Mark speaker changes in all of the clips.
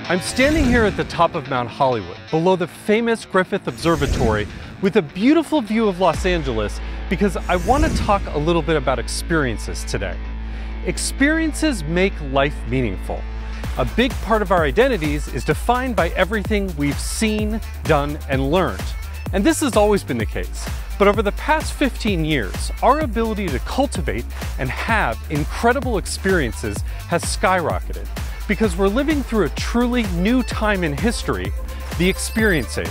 Speaker 1: I'm standing here at the top of Mount Hollywood, below the famous Griffith Observatory, with a beautiful view of Los Angeles, because I want to talk a little bit about experiences today. Experiences make life meaningful. A big part of our identities is defined by everything we've seen, done, and learned. And this has always been the case. But over the past 15 years, our ability to cultivate and have incredible experiences has skyrocketed, because we're living through a truly new time in history, the experience age.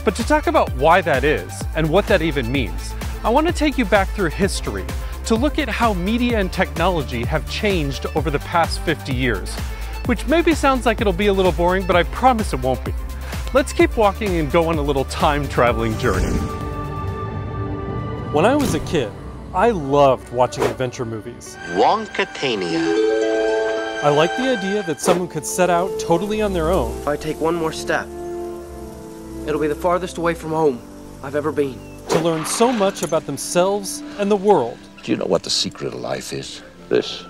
Speaker 1: But to talk about why that is and what that even means, I want to take you back through history to look at how media and technology have changed over the past 50 years, which maybe sounds like it'll be a little boring, but I promise it won't be. Let's keep walking and go on a little time-traveling journey. When I was a kid, I loved watching adventure movies.
Speaker 2: Wonkatania.
Speaker 1: I liked the idea that someone could set out totally on their own.
Speaker 3: If I take one more step, it'll be the farthest away from home I've ever been.
Speaker 1: To learn so much about themselves and the world.
Speaker 4: Do you know what the secret of life is? This.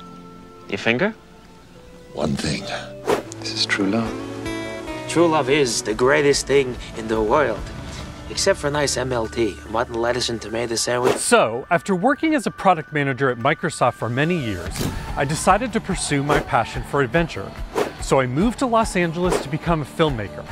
Speaker 3: Your finger?
Speaker 4: One thing.
Speaker 5: This is true love.
Speaker 3: True love is the greatest thing in the world. Except for nice MLT, mutton, lettuce, and tomato sandwich.
Speaker 1: So, after working as a product manager at Microsoft for many years, I decided to pursue my passion for adventure. So I moved to Los Angeles to become a filmmaker.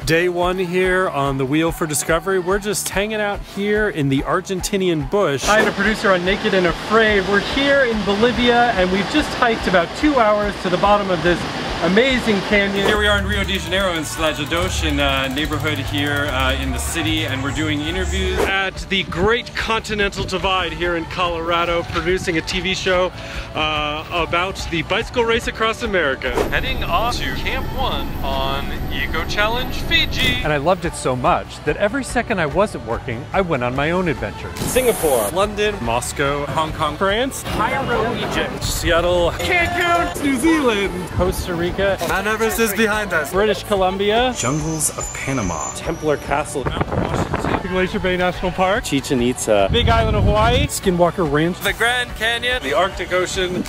Speaker 1: Day one here on the Wheel for Discovery. We're just hanging out here in the Argentinian bush. Hi, the producer on Naked and Afraid. We're here in Bolivia, and we've just hiked about 2 hours to the bottom of this amazing canyon. Here we are in Rio de Janeiro in Slajadosh, in a neighborhood here in the city, and we're doing interviews at the Great Continental Divide here in Colorado, producing a TV show about the bicycle race across America. Heading off to Camp 1 on Eco Challenge Fiji. And I loved it so much that every second I wasn't working, I went on my own adventures. Singapore, London, Moscow, Hong Kong, France, Cairo, Egypt, Seattle, Cancun, New Zealand, Costa Rica,
Speaker 6: Mount Everest is behind us.
Speaker 1: British Columbia,
Speaker 5: Jungles of Panama,
Speaker 1: Templar Castle, Mount Washington, Glacier Bay National Park, Chichen Itza, Big Island of Hawaii, Skinwalker Ranch, the Grand Canyon, the Arctic Ocean.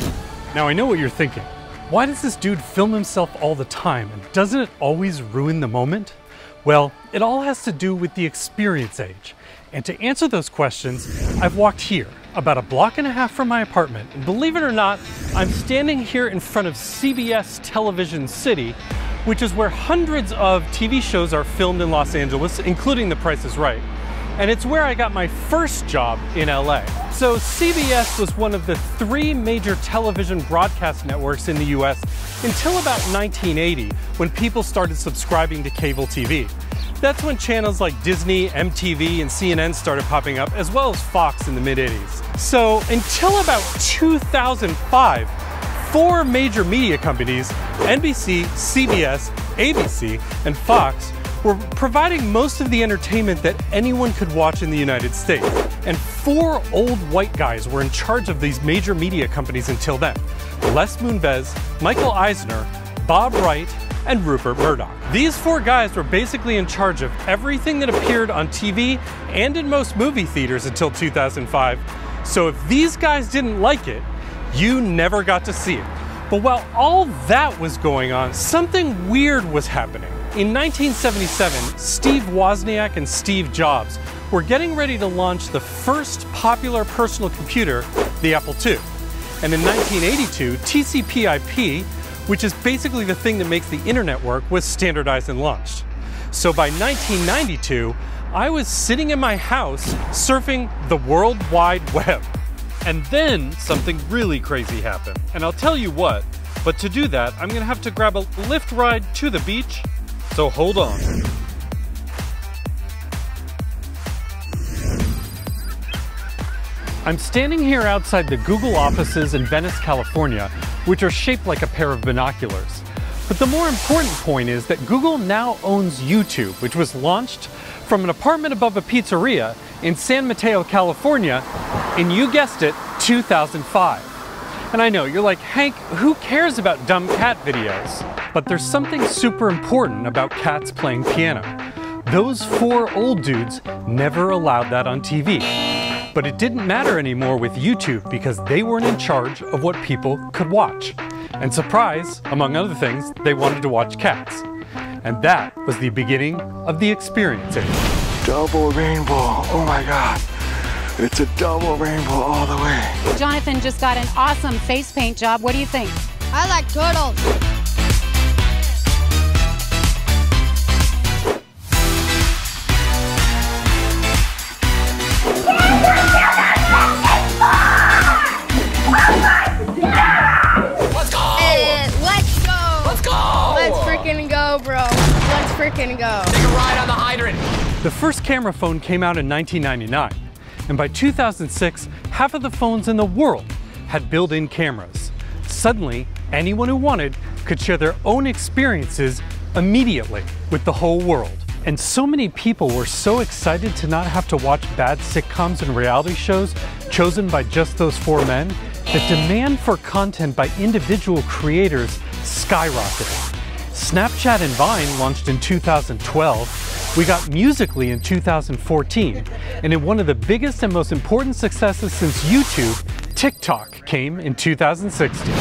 Speaker 1: Now I know what you're thinking. Why does this dude film himself all the time, and doesn't it always ruin the moment? Well, it all has to do with the experience age. And to answer those questions, I've walked here, about a block and a half from my apartment. And believe it or not, I'm standing here in front of CBS Television City, which is where hundreds of TV shows are filmed in Los Angeles, including The Price is Right. And it's where I got my first job in LA. So CBS was one of the 3 major television broadcast networks in the US until about 1980, when people started subscribing to cable TV. That's when channels like Disney, MTV, and CNN started popping up, as well as Fox in the mid-80s. So until about 2005, 4 major media companies, NBC, CBS, ABC, and Fox, were providing most of the entertainment that anyone could watch in the United States. And 4 old white guys were in charge of these major media companies until then. Les Moonves, Michael Eisner, Bob Wright, and Rupert Murdoch. These 4 guys were basically in charge of everything that appeared on TV and in most movie theaters until 2005. So if these guys didn't like it, you never got to see it. But while all that was going on, something weird was happening. In 1977, Steve Wozniak and Steve Jobs were getting ready to launch the first popular personal computer, the Apple II. And in 1982, TCP/IP, which is basically the thing that makes the internet work, was standardized and launched. So by 1992, I was sitting in my house surfing the World Wide Web. And then something really crazy happened. And I'll tell you what, but to do that, I'm gonna have to grab a Lyft ride to the beach, so hold on. I'm standing here outside the Google offices in Venice, California, which are shaped like a pair of binoculars. But the more important point is that Google now owns YouTube, which was launched from an apartment above a pizzeria in San Mateo, California, in, you guessed it, 2005. And I know, you're like, Hank, who cares about dumb cat videos? But there's something super important about cats playing piano. Those 4 old dudes never allowed that on TV. But it didn't matter anymore with YouTube because they weren't in charge of what people could watch. And surprise, among other things, they wanted to watch cats. And that was the beginning of the experience age.
Speaker 6: Double rainbow. Oh my God. It's a double rainbow all the way.
Speaker 7: Jonathan just got an awesome face paint job. What do you think?
Speaker 8: I like turtles.
Speaker 3: Let's go!
Speaker 8: Let's go!
Speaker 3: Let's go!
Speaker 8: Let's freaking go, bro. Let's freaking go.
Speaker 3: Take a ride on the hydrant.
Speaker 1: The first camera phone came out in 1999, and by 2006, half of the phones in the world had built-in cameras. Suddenly, anyone who wanted could share their own experiences immediately with the whole world. And so many people were so excited to not have to watch bad sitcoms and reality shows chosen by just those four men that demand for content by individual creators skyrocketed. Snapchat and Vine launched in 2012, we got Musical.ly in 2014, and in one of the biggest and most important successes since YouTube, TikTok came in 2016.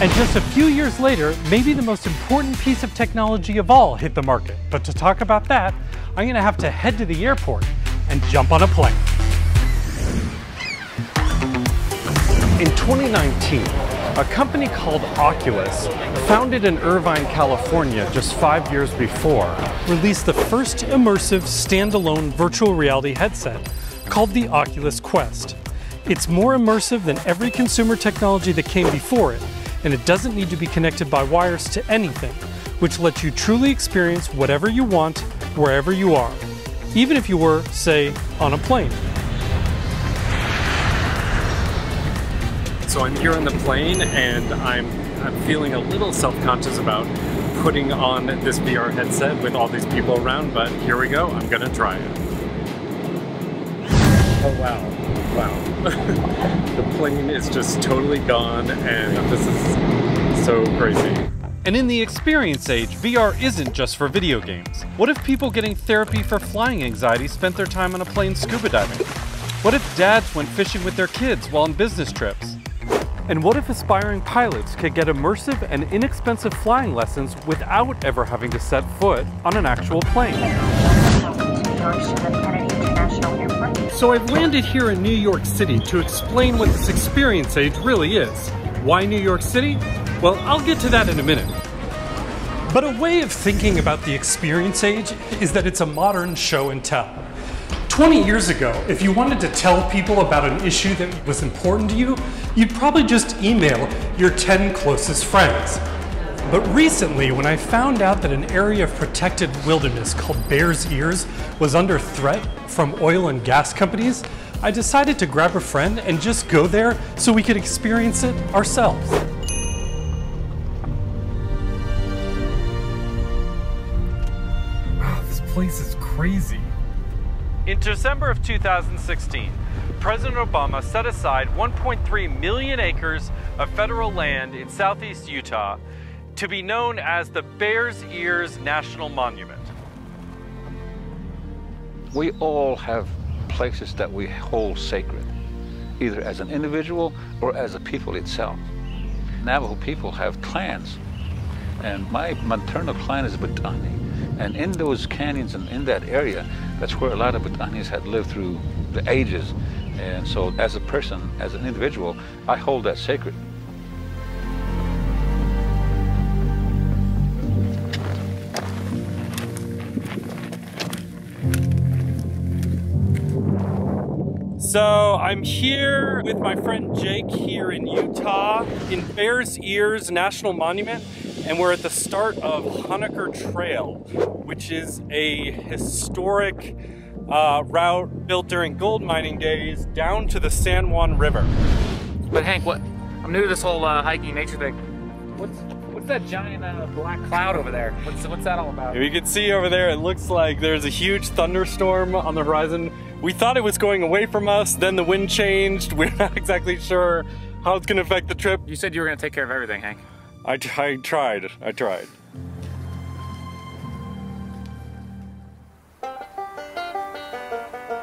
Speaker 1: And just a few years later, maybe the most important piece of technology of all hit the market. But to talk about that, I'm gonna have to head to the airport and jump on a plane. In 2019, a company called Oculus, founded in Irvine, California just 5 years before, released the first immersive standalone virtual reality headset called the Oculus Quest. It's more immersive than every consumer technology that came before it, and it doesn't need to be connected by wires to anything, which lets you truly experience whatever you want, wherever you are, even if you were, say, on a plane. So I'm here on the plane, and I'm feeling a little self-conscious about putting on this VR headset with all these people around, but here we go, I'm gonna try it. Oh wow. Wow. The plane is just totally gone, and this is so crazy. And in the experience age, VR isn't just for video games. What if people getting therapy for flying anxiety spent their time on a plane scuba diving? What if dads went fishing with their kids while on business trips? And what if aspiring pilots could get immersive and inexpensive flying lessons without ever having to set foot on an actual plane? So I've landed here in New York City to explain what this experience age really is. Why New York City? Well, I'll get to that in a minute. But a way of thinking about the experience age is that it's a modern show and tell. 20 years ago, if you wanted to tell people about an issue that was important to you, you'd probably just email your 10 closest friends. But recently, when I found out that an area of protected wilderness called Bears Ears was under threat from oil and gas companies, I decided to grab a friend and just go there so we could experience it ourselves. Wow, this place is crazy. In December of 2016, President Obama set aside 1.3 million acres of federal land in southeast Utah to be known as the Bears Ears National Monument.
Speaker 9: We all have places that we hold sacred, either as an individual or as a people itself. Navajo people have clans, and my maternal clan is Batani. And in those canyons and in that area, that's where a lot of Batanis had lived through the ages. And so as a person, as an individual, I hold that sacred.
Speaker 1: So I'm here with my friend Jake here in Utah in Bears Ears National Monument, and we're at the start of Honaker Trail, which is a historic route built during gold mining days down to the San Juan River.
Speaker 3: But Hank, I'm new to this whole hiking nature thing. What's that giant black cloud over there? What's that all about?
Speaker 1: You can see over there, it looks like there's a huge thunderstorm on the horizon. We thought it was going away from us, then the wind changed. We're not exactly sure how it's gonna affect the trip.
Speaker 3: You said you were gonna take care of everything, Hank.
Speaker 1: I tried.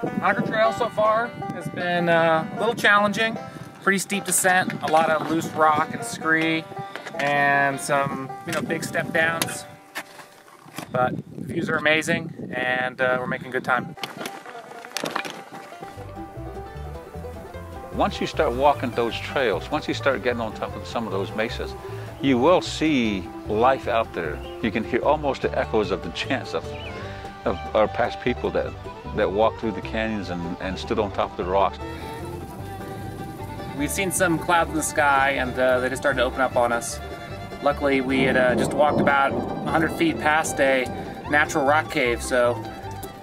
Speaker 10: Ocker Trail so far has been a little challenging. Pretty steep descent, a lot of loose rock and scree, and some, big step downs. But the views are amazing, and we're making good time.
Speaker 9: Once you start walking those trails, once you start getting on top of some of those mesas, you will see life out there. You can hear almost the echoes of the chants of our past people that walked through the canyons and stood on top of the rocks.
Speaker 10: We've seen some clouds in the sky, and they just started to open up on us. Luckily, we had just walked about 100 feet past a natural rock cave, so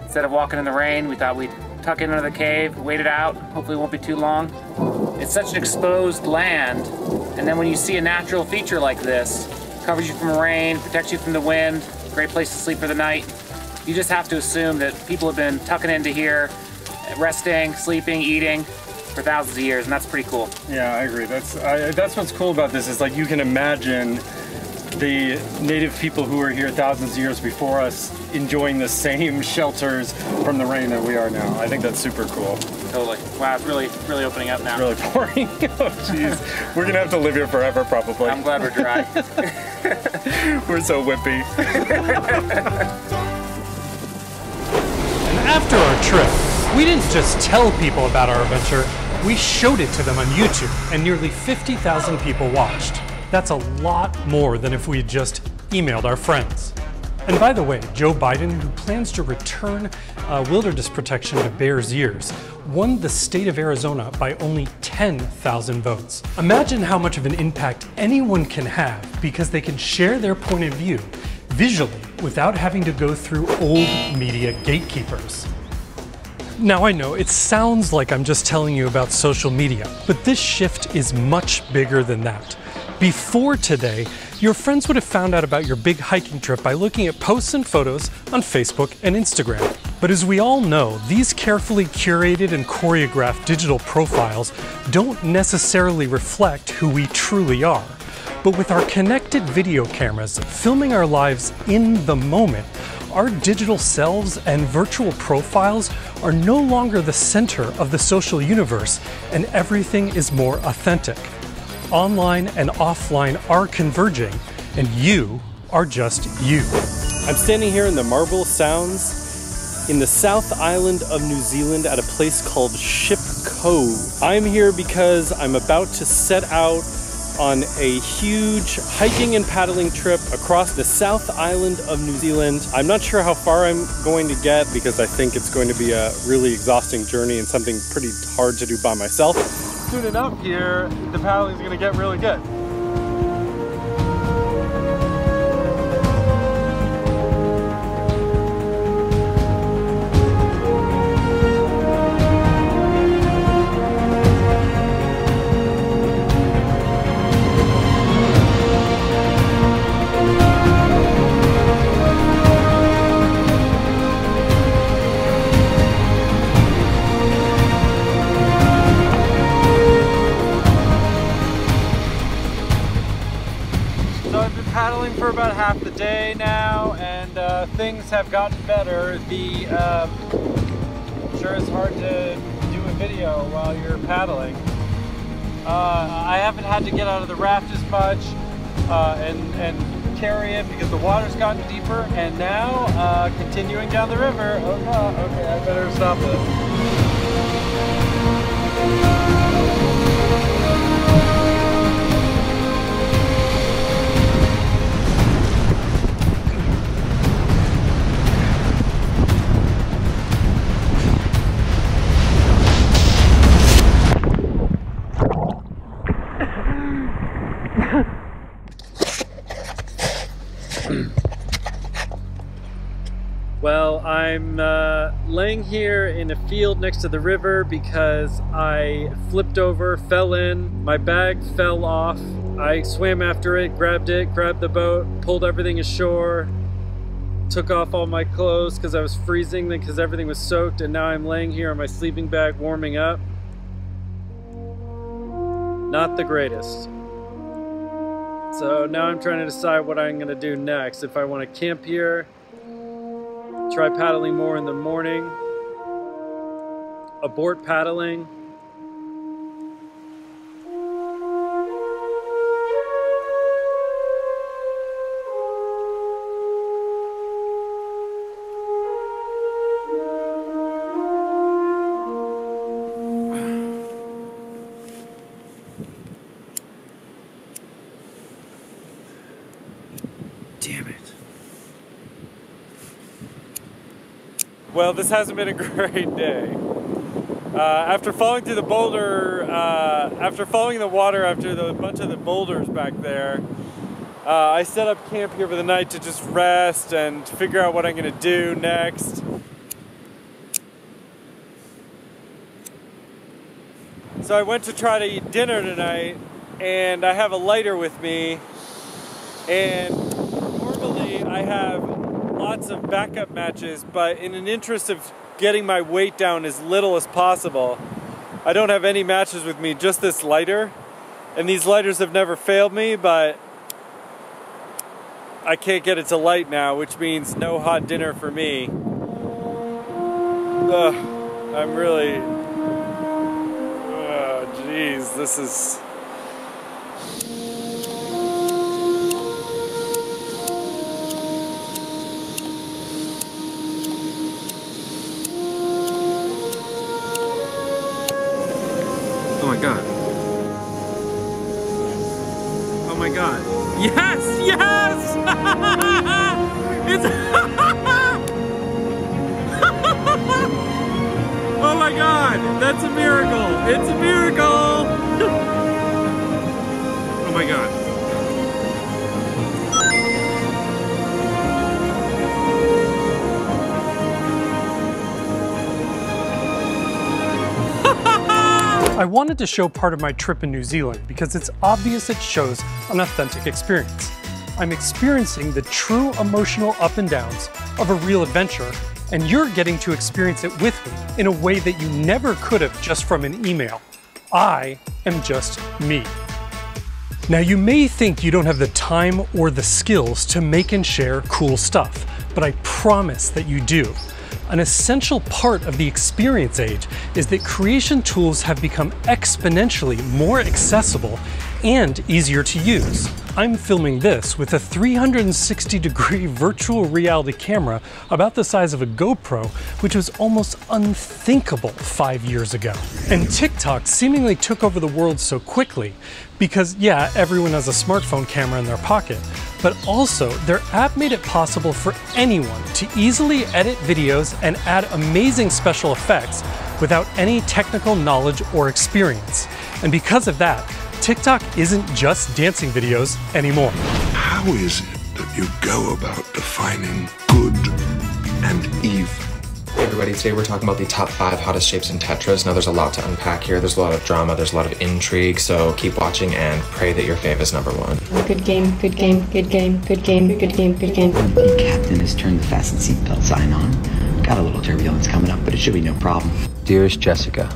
Speaker 10: instead of walking in the rain, we thought we'd tuck into the cave, wait it out, hopefully it won't be too long. It's such an exposed land, and then when you see a natural feature like this, covers you from rain, protects you from the wind, great place to sleep for the night, you just have to assume that people have been tucking into here, resting, sleeping, eating, for thousands of years, and that's pretty cool.
Speaker 1: Yeah, I agree. That's what's cool about this, is like you can imagine the native people who were here thousands of years before us enjoying the same shelters from the rain that we are now. I think that's super cool.
Speaker 10: Totally. Wow, it's really opening up now.
Speaker 1: It's really boring. Oh, jeez. We're gonna have to live here forever, probably.
Speaker 10: I'm glad we're dry.
Speaker 1: We're so wimpy. And after our trip, we didn't just tell people about our adventure, we showed it to them on YouTube, and nearly 50,000 people watched. That's a lot more than if we had just emailed our friends. And by the way, Joe Biden, who plans to return wilderness protection to Bears Ears, won the state of Arizona by only 10,000 votes. Imagine how much of an impact anyone can have because they can share their point of view visually without having to go through old media gatekeepers. Now I know, it sounds like I'm just telling you about social media, but this shift is much bigger than that. Before today, your friends would have found out about your big hiking trip by looking at posts and photos on Facebook and Instagram. But as we all know, these carefully curated and choreographed digital profiles don't necessarily reflect who we truly are. But with our connected video cameras filming our lives in the moment, our digital selves and virtual profiles are no longer the center of the social universe, and everything is more authentic. Online and offline are converging, and you are just you. I'm standing here in the Marble Sounds in the South Island of New Zealand at a place called Ship Cove. I'm here because I'm about to set out on a huge hiking and paddling trip across the South Island of New Zealand. I'm not sure how far I'm going to get because I think it's going to be a really exhausting journey and something pretty hard to do by myself. Soon enough here, the paddling is going to get really good. Paddling for about half the day now, and things have gotten better. Sure it's hard to do a video while you're paddling. I haven't had to get out of the raft as much and carry it because the water's gotten deeper, and now continuing down the river. Oh god, okay, I better stop this. Well, I'm laying here in a field next to the river because I flipped over, fell in, my bag fell off. I swam after it, grabbed the boat, pulled everything ashore, took off all my clothes because I was freezing because everything was soaked, and now I'm laying here in my sleeping bag warming up. Not the greatest. So now I'm trying to decide what I'm going to do next. If I want to camp here, try paddling more in the morning, abort paddling. Damn it. Well, this hasn't been a great day. After falling through the boulder, after falling in the water after a bunch of the boulders back there, I set up camp here for the night to just rest and figure out what I'm gonna do next. So I went to try to eat dinner tonight, and I have a lighter with me, and normally I have lots of backup matches, but in an interest of getting my weight down as little as possible, I don't have any matches with me, just this lighter. And these lighters have never failed me, but I can't get it to light now, which means no hot dinner for me. Ugh, I'm really... Oh, jeez, this is... Oh my god. Oh my god. Yes! Yes! It's oh my god! That's a miracle! It's a miracle! Oh my god. I wanted to show part of my trip in New Zealand because it's obvious it shows an authentic experience. I'm experiencing the true emotional up and downs of a real adventure, and you're getting to experience it with me in a way that you never could have just from an email. I am just me. Now, you may think you don't have the time or the skills to make and share cool stuff, but I promise that you do. An essential part of the experience age is that creation tools have become exponentially more accessible and easier to use. I'm filming this with a 360-degree virtual reality camera about the size of a GoPro, which was almost unthinkable 5 years ago. And TikTok seemingly took over the world so quickly because, yeah, everyone has a smartphone camera in their pocket, but also their app made it possible for anyone to easily edit videos and add amazing special effects without any technical knowledge or experience. And because of that, TikTok isn't just dancing videos anymore.
Speaker 6: How is it that you go about defining good and evil?
Speaker 11: Hey everybody, today we're talking about the top 5 hottest shapes in Tetris. Now there's a lot to unpack here. There's a lot of drama, there's a lot of intrigue, so keep watching and pray that your fave is number 1.
Speaker 12: Good game, good game, good game, good game, good game, good game.
Speaker 13: The captain has turned the fasten seatbelt sign on. Got a little turbulence coming up, but it should be no problem.
Speaker 14: Dearest Jessica,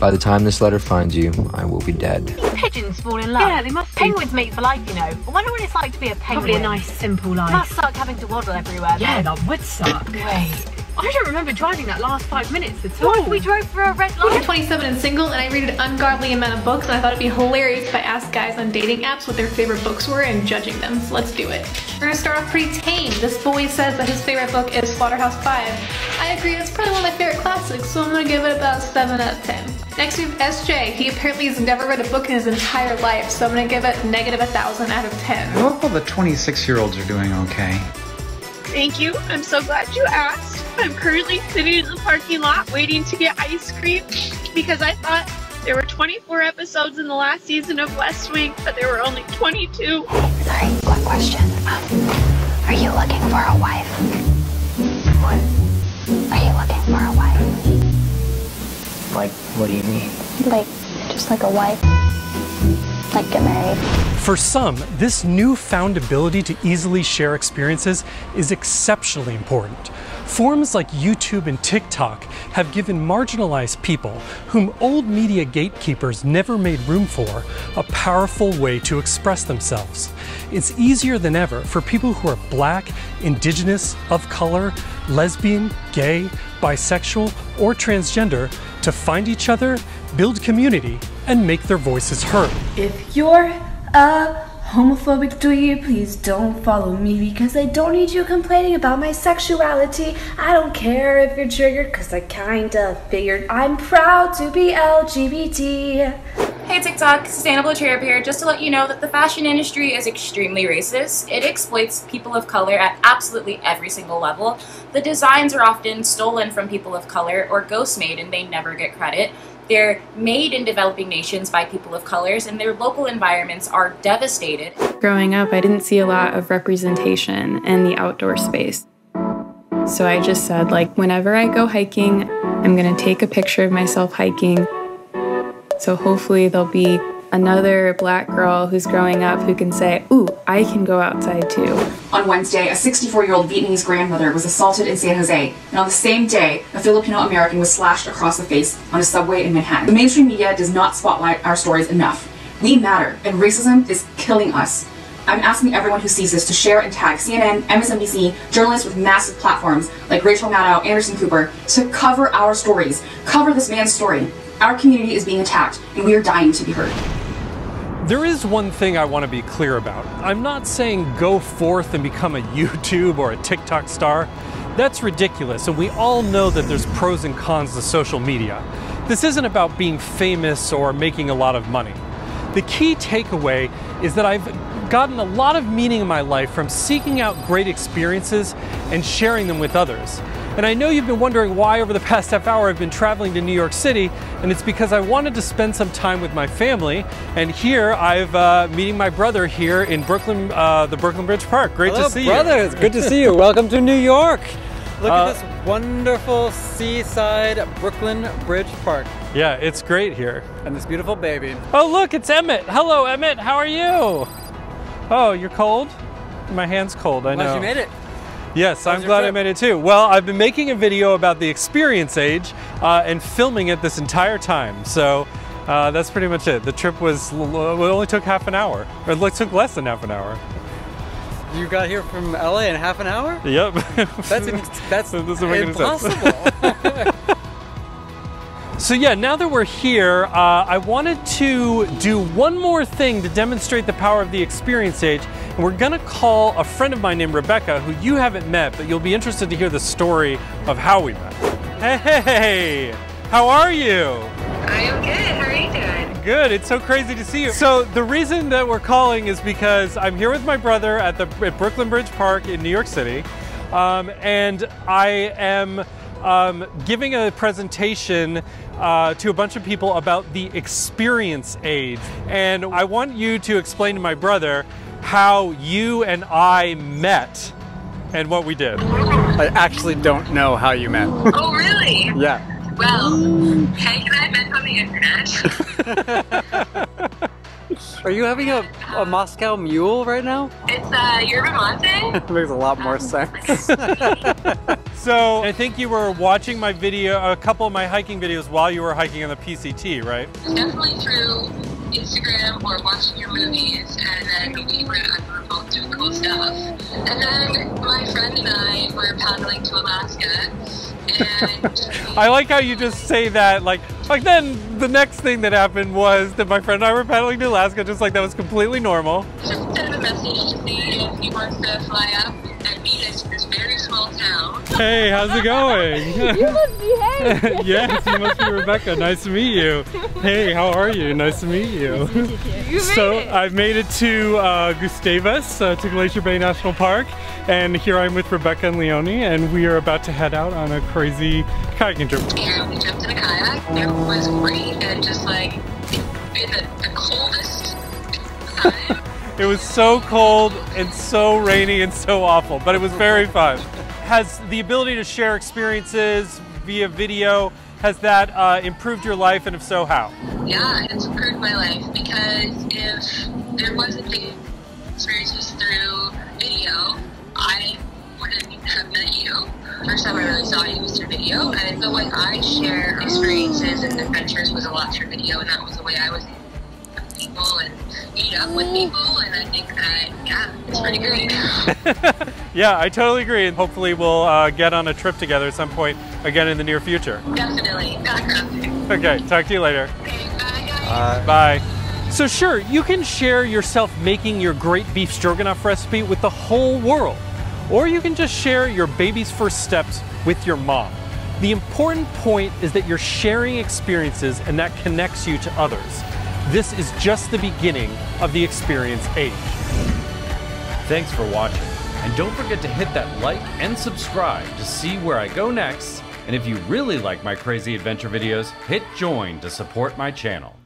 Speaker 14: by the time this letter finds you, I will be dead.
Speaker 15: Pigeons fall in love.
Speaker 16: Yeah, they must.
Speaker 15: Penguins meet for life, you know. I wonder what it's like to be a penguin.
Speaker 16: Probably a nice, simple life.
Speaker 15: Must suck having to waddle everywhere.
Speaker 16: Yeah, that would suck.
Speaker 15: Wait.
Speaker 16: I don't remember driving that last 5 minutes at all.
Speaker 15: What if we drove through a red light?
Speaker 17: I'm 27 and single, and I read an ungodly amount of books, and I thought it'd be hilarious if I asked guys on dating apps what their favorite books were and judging them. So let's do it. We're gonna start off pretty tame. This boy says that his favorite book is Slaughterhouse-5. I agree, it's probably one of my favorite classics, so I'm gonna give it about 7 out of 10. Next we have SJ. He apparently has never read a book in his entire life, so I'm gonna give it -1,000 out of 10.
Speaker 18: I hope all the 26-year-olds are doing okay.
Speaker 19: Thank you. I'm so glad you asked. I'm currently sitting in the parking lot waiting to get ice cream because I thought there were 24 episodes in the last season of West Wing, but there were only 22.
Speaker 20: Sorry, quick question. Are you looking for a wife?
Speaker 13: What?
Speaker 20: Are you looking for a wife?
Speaker 13: Like, what do you mean?
Speaker 20: Like, just like a wife. Like get married.
Speaker 1: For some, this newfound ability to easily share experiences is exceptionally important. Forums like YouTube and TikTok have given marginalized people, whom old media gatekeepers never made room for, a powerful way to express themselves. It's easier than ever for people who are Black, Indigenous, of color, lesbian, gay, bisexual, or transgender, to find each other, build community, and make their voices heard.
Speaker 21: If you're a homophobic dweeb, please don't follow me because I don't need you complaining about my sexuality. I don't care if you're triggered because I kinda figured I'm proud to be LGBT.
Speaker 22: Hey TikTok, Sustainable Cherub here, just to let you know that the fashion industry is extremely racist. It exploits people of color at absolutely every single level. The designs are often stolen from people of color or ghost made and they never get credit. They're made in developing nations by people of colors and their local environments are devastated.
Speaker 23: Growing up, I didn't see a lot of representation in the outdoor space. So I just said, like, whenever I go hiking, I'm gonna take a picture of myself hiking. So hopefully there'll be another black girl who's growing up who can say, ooh, I can go outside too.
Speaker 24: On Wednesday, a 64-year-old Vietnamese grandmother was assaulted in San Jose, and on the same day, a Filipino-American was slashed across the face on a subway in Manhattan. The mainstream media does not spotlight our stories enough. We matter, and racism is killing us. I'm asking everyone who sees this to share and tag CNN, MSNBC, journalists with massive platforms like Rachel Maddow, Anderson Cooper, to cover our stories, cover this man's story. Our community is being attacked, and we are dying to be heard.
Speaker 1: There is one thing I want to be clear about. I'm not saying go forth and become a YouTube or a TikTok star. That's ridiculous, and we all know that there's pros and cons to social media. This isn't about being famous or making a lot of money. The key takeaway is that I've gotten a lot of meaning in my life from seeking out great experiences and sharing them with others. And I know you've been wondering why over the past half hour I've been traveling to New York City, and it's because I wanted to spend some time with my family, and here I've meeting my brother here in Brooklyn, the Brooklyn Bridge Park. Great to see you.
Speaker 25: Hello, brother. It's good to see you. Welcome to New York. Look at this wonderful seaside Brooklyn Bridge Park.
Speaker 1: Yeah, it's great here.
Speaker 25: And this beautiful baby.
Speaker 1: Oh, look, it's Emmett. Hello, Emmett. How are you? Oh, you're cold? My hand's cold, I know.
Speaker 25: Glad you made it.
Speaker 1: Yes, I'm glad I made it too. Well, I've been making a video about the experience age and filming it this entire time. So that's pretty much it. The trip was, it only took half an hour. Or it took less than half an hour.
Speaker 25: You got here from LA in half an hour?
Speaker 1: Yep.
Speaker 25: That's impossible.
Speaker 1: So yeah, now that we're here, I wanted to do one more thing to demonstrate the power of the experience age. And we're gonna call a friend of mine named Rebecca, who you haven't met, but you'll be interested to hear the story of how we met. Hey, how are you?
Speaker 26: I am good, how are you doing?
Speaker 1: Good, it's so crazy to see you. So the reason that we're calling is because I'm here with my brother at Brooklyn Bridge Park in New York City, and I am giving a presentation to a bunch of people about the experience age. And I want you to explain to my brother how you and I met and what we did.
Speaker 25: I actually don't know how you met.
Speaker 26: Oh, really?
Speaker 25: Yeah.
Speaker 26: Well, Hank and I met on the internet.
Speaker 25: Are you having a Moscow Mule right now?
Speaker 26: It's yerba mate.
Speaker 25: It makes a lot more sense.
Speaker 1: So I think you were watching my video, a couple of my hiking videos while you were hiking on the PCT, right?
Speaker 26: Definitely through Instagram or watching your movies, and then we were both doing cool stuff. And then my friend and I were paddling to Alaska. And
Speaker 1: I like how you just say that, like then the next thing that happened was that my friend and I were paddling to Alaska, just like that was completely normal.
Speaker 26: Just sent him a message to see if he wants to fly up and meet us in this very small town.
Speaker 1: Hey, how's it going?
Speaker 26: You must be Hank.
Speaker 1: Yes, you must be Rebecca. Nice to meet you. Hey, how are you? Nice to meet you. I've made it to Gustavus, to Glacier Bay National Park, and here I'm with Rebecca and Leonie, and we are about to head out on a crazy kayaking trip.
Speaker 26: And we jumped in a kayak. It was great, and just like in the coldest time.
Speaker 1: It was so cold and so rainy and so awful, but it was very fun. Has the ability to share experiences via video, has that improved your life, and if so, how?
Speaker 26: Yeah, it's improved my life, because if there wasn't the experiences through video, I wouldn't have met you. First time I really saw you was through video, and I feel like I share experiences and adventures was a lot through video, and that was the way I was with people, and meet up with people, and I think that, yeah, it's pretty great.
Speaker 1: Yeah, I totally agree, and hopefully we'll get on a trip together at some point again in the near future.
Speaker 26: Definitely.
Speaker 1: Okay, talk to you later.
Speaker 26: Okay, bye, guys.
Speaker 1: Bye. So sure, you can share yourself making your great beef stroganoff recipe with the whole world, or you can just share your baby's first steps with your mom. The important point is that you're sharing experiences and that connects you to others. This is just the beginning of the experience age.
Speaker 2: Thanks for watching, and don't forget to hit that like and subscribe to see where I go next. And if you really like my crazy adventure videos, hit join to support my channel.